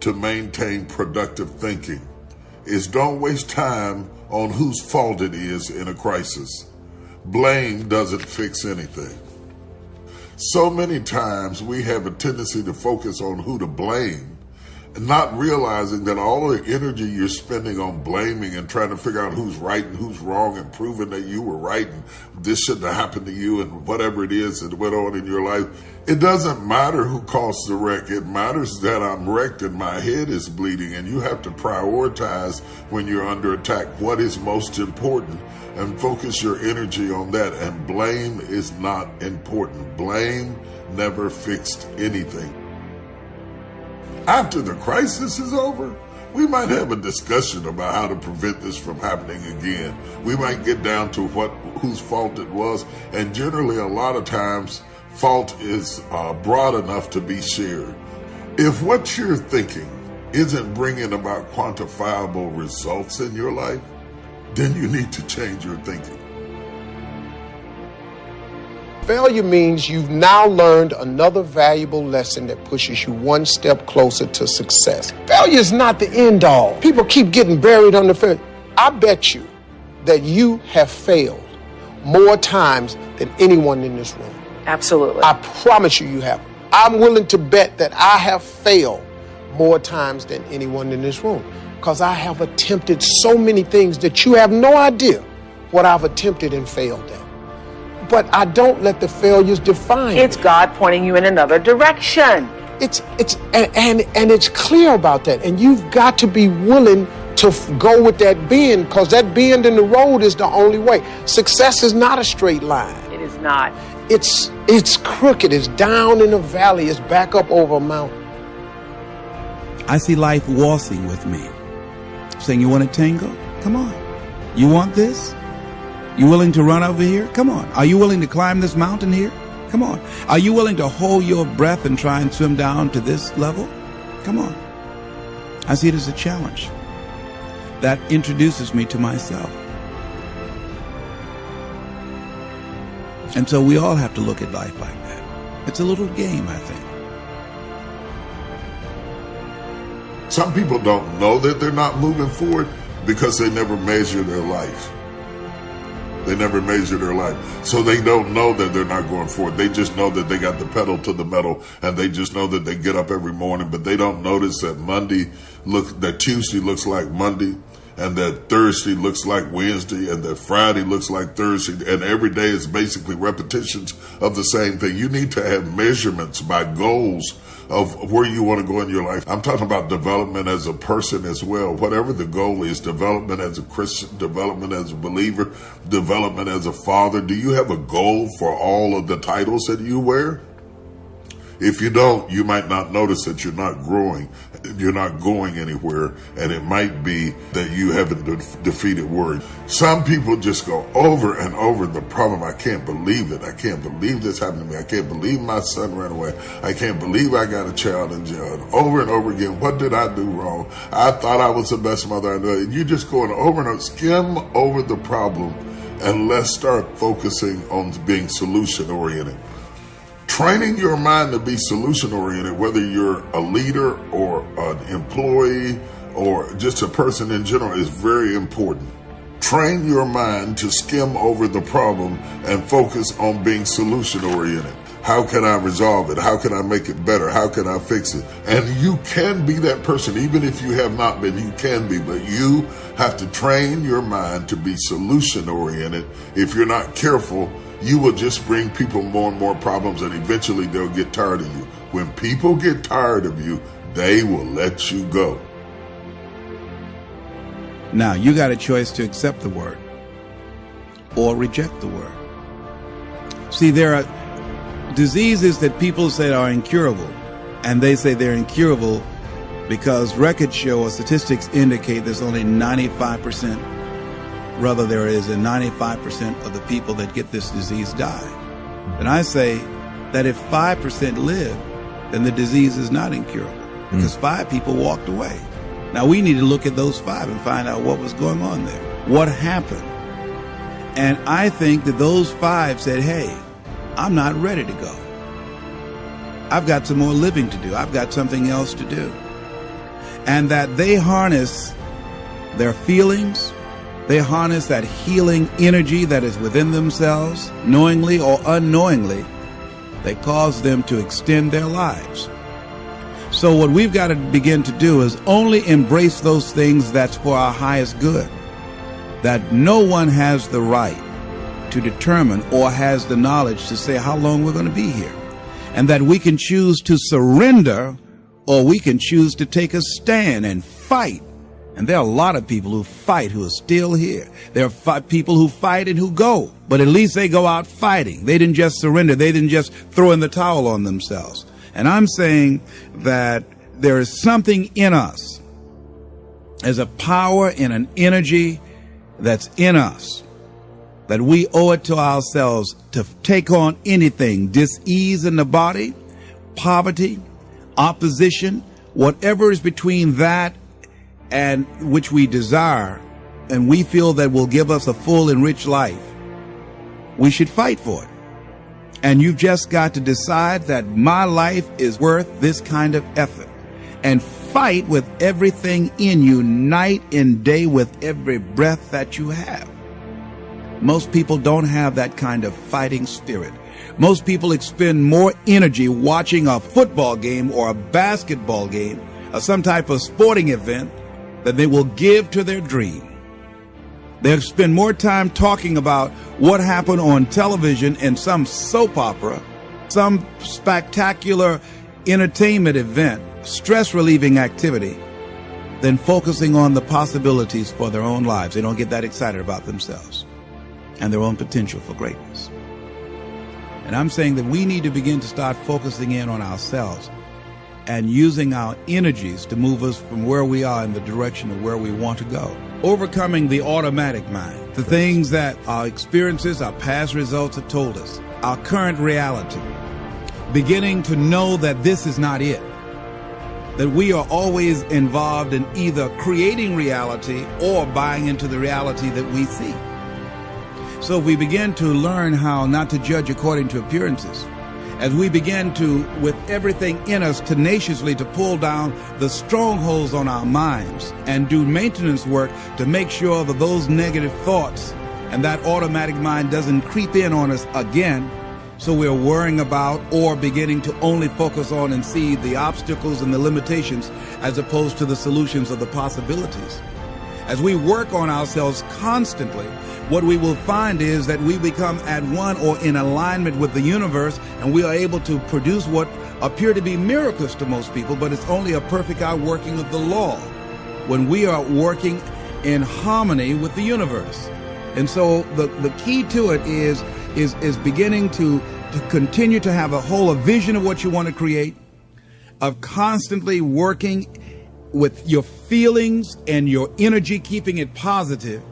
to maintain productive thinking is don't waste time on whose fault it is in a crisis. Blame doesn't fix anything. So many times we have a tendency to focus on who to blame, not realizing that all the energy you're spending on blaming and trying to figure out who's right and who's wrong and proving that you were right and this shouldn't have happened to you and whatever it is that went on in your life, it doesn't matter who caused the wreck. It matters that I'm wrecked and my head is bleeding, and you have to prioritize when you're under attack what is most important and focus your energy on that. And blame is not important. Blame never fixed anything. After the crisis is over, we might have a discussion about how to prevent this from happening again. We might get down to whose fault it was, and generally a lot of times fault is broad enough to be shared. If what you're thinking isn't bringing about quantifiable results in your life, then you need to change your thinking. Failure means you've now learned another valuable lesson that pushes you one step closer to success. Failure is not the end all. People keep getting buried under failure. I bet you that you have failed more times than anyone in this room. Absolutely. I promise you have. I'm willing to bet that I have failed more times than anyone in this room, because I have attempted so many things that you have no idea what I've attempted and failed at. But I don't let the failures define me. It's God pointing you in another direction. It's clear about that. And you've got to be willing to go with that bend, because that bend in the road is the only way. Success is not a straight line. It is not. It's crooked. It's down in a valley. It's back up over a mountain. I see life waltzing with me, saying, you want a tango? Come on. You want this? You willing to run over here? Come on. Are you willing to climb this mountain here? Come on. Are you willing to hold your breath and try and swim down to this level? Come on. I see it as a challenge that introduces me to myself. And so we all have to look at life like that. It's a little game, I think. Some people don't know that they're not moving forward because they never measure their life. They never measure their life. So they don't know that they're not going forward. They just know that they got the pedal to the metal, and they just know that they get up every morning, but they don't notice that that Tuesday looks like Monday, and that Thursday looks like Wednesday, and that Friday looks like Thursday, and every day is basically repetitions of the same thing. You need to have measurements by goals of where you want to go in your life. I'm talking about development as a person as well. Whatever the goal is, development as a Christian, development as a believer, development as a father. Do you have a goal for all of the titles that you wear? If you don't, you might not notice that you're not growing, you're not going anywhere, and it might be that you haven't defeated worry. Some people just go over and over the problem. I can't believe it. I can't believe this happened to me. I can't believe my son ran away. I can't believe I got a child in jail. And over and over again, what did I do wrong? I thought I was the best mother I knew. You're just going over and over, skim over the problem, and let's start focusing on being solution-oriented. Training your mind to be solution-oriented, whether you're a leader or an employee or just a person in general, is very important. Train your mind to skim over the problem and focus on being solution-oriented. How can I resolve it? How can I make it better? How can I fix it? And you can be that person. Even if you have not been, you can be. But you have to train your mind to be solution-oriented. If you're not careful, you will just bring people more and more problems, and eventually they'll get tired of you. When people get tired of you, they will let you go. Now, you got a choice to accept the word or reject the word. See, there are diseases that people say are incurable, and they say they're incurable because records show or statistics indicate there's only 95%. Rather, there is a 95% of the people that get this disease die. And I say that if 5% live, then the disease is not incurable because 5 people walked away. Now we need to look at those 5 and find out what was going on there. What happened? And I think that those 5 said, hey, I'm not ready to go. I've got some more living to do. I've got something else to do. and that they harness their feelings, they harness that healing energy that is within themselves, knowingly or unknowingly, they cause them to extend their lives. So what we've got to begin to do is only embrace those things that's for our highest good, that no one has the right to determine or has the knowledge to say how long we're going to be here, and that we can choose to surrender or we can choose to take a stand and fight. And there are a lot of people who fight who are still here. There are people who fight and who go, but at least they go out fighting. They didn't just surrender. They didn't just throw in the towel on themselves. And I'm saying that there is something in us, as a power and an energy that's in us, that we owe it to ourselves to take on anything, dis-ease in the body, poverty, opposition, whatever is between that and which we desire, and we feel that will give us a full and rich life. We should fight for it. And you've just got to decide that my life is worth this kind of effort, and fight with everything in you, night and day, with every breath that you have. Most people don't have that kind of fighting spirit. Most people expend more energy watching a football game or a basketball game or some type of sporting event than they will give to their dream. They'll spend more time talking about what happened on television in some soap opera, some spectacular entertainment event, stress-relieving activity, than focusing on the possibilities for their own lives. They don't get that excited about themselves and their own potential for greatness. And I'm saying that we need to begin to start focusing in on ourselves and using our energies to move us from where we are in the direction of where we want to go. Overcoming the automatic mind, the things that our experiences, our past results have told us, our current reality. Beginning to know that this is not it. That we are always involved in either creating reality or buying into the reality that we see. So if we begin to learn how not to judge according to appearances, as we begin to, with everything in us, tenaciously to pull down the strongholds on our minds and do maintenance work to make sure that those negative thoughts and that automatic mind doesn't creep in on us again, so we're worrying about or beginning to only focus on and see the obstacles and the limitations as opposed to the solutions or the possibilities. As we work on ourselves constantly, what we will find is that we become at one or in alignment with the universe, and we are able to produce what appear to be miracles to most people, but it's only a perfect outworking of the law when we are working in harmony with the universe. And so the key to it is beginning to continue to have a vision of what you want to create, of constantly working with your feelings and your energy, keeping it positive,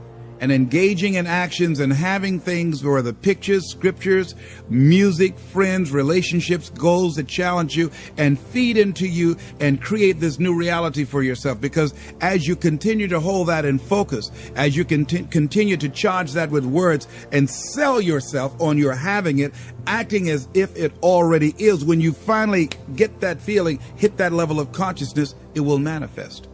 and engaging in actions and having things where the pictures, scriptures, music, friends, relationships, goals that challenge you and feed into you and create this new reality for yourself. Because as you continue to hold that in focus, as you continue to charge that with words and sell yourself on your having it, acting as if it already is, when you finally get that feeling, hit that level of consciousness, it will manifest.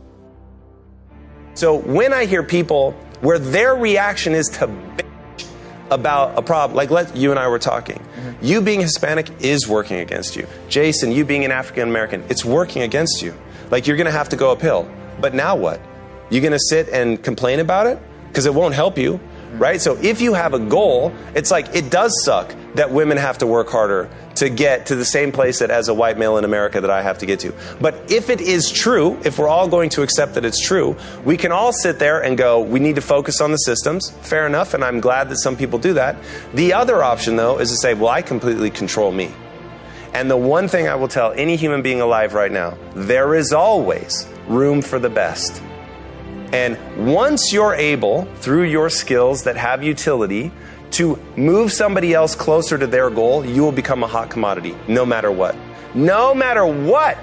So when I hear people where their reaction is to bitch about a problem, like you and I were talking. You being Hispanic is working against you. Jason, you being an African American, it's working against you. Like, you're going to have to go uphill. But now what? You're going to sit and complain about it? Because it won't help you, right? So if you have a goal, it's like, it does suck that women have to work harder to get to the same place that as a white male in America that I have to get to. But if it is true, if we're all going to accept that it's true, we can all sit there and go, we need to focus on the systems. Fair enough, and I'm glad that some people do that. The other option, though, is to say, well, I completely control me. And the one thing I will tell any human being alive right now, there is always room for the best. And once you're able, through your skills that have utility, to move somebody else closer to their goal, you will become a hot commodity, no matter what. No matter what!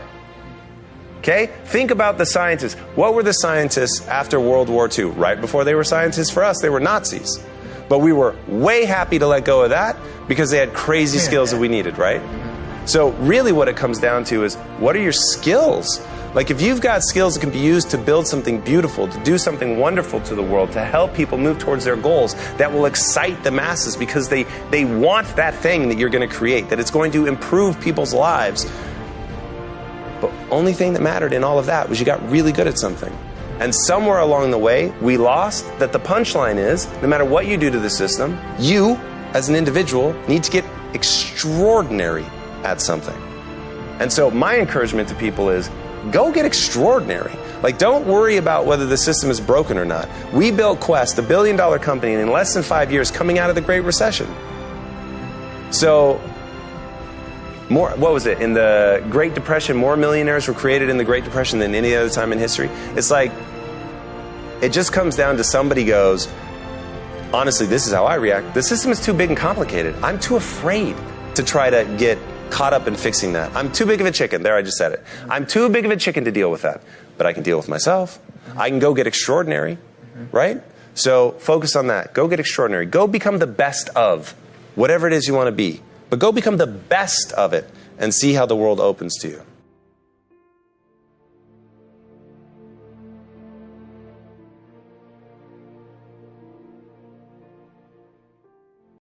Okay? Think about the scientists. What were the scientists after World War II? Right before they were scientists for us, they were Nazis. But we were way happy to let go of that because they had crazy skills that we needed, right? So really what it comes down to is, what are your skills? Like if you've got skills that can be used to build something beautiful, to do something wonderful to the world, to help people move towards their goals, that will excite the masses because they want that thing that you're going to create, that it's going to improve people's lives. But only thing that mattered in all of that was you got really good at something. And somewhere along the way, we lost that the punchline is, no matter what you do to the system, you, as an individual, need to get extraordinary at something. And so my encouragement to people is, go get extraordinary. Like, don't worry about whether the system is broken or not. We built Quest, $1 billion company, in less than 5 years coming out of the Great Recession. So, what was it? In the Great Depression, more millionaires were created in the Great Depression than any other time in history. It's like, it just comes down to somebody goes, honestly, this is how I react. The system is too big and complicated. I'm too afraid to try to get caught up in fixing that. I'm too big of a chicken. There, I just said it. I'm too big of a chicken to deal with that. But I can deal with myself. I can go get extraordinary, right? So focus on that. Go get extraordinary. Go become the best of whatever it is you want to be. But go become the best of it and see how the world opens to you.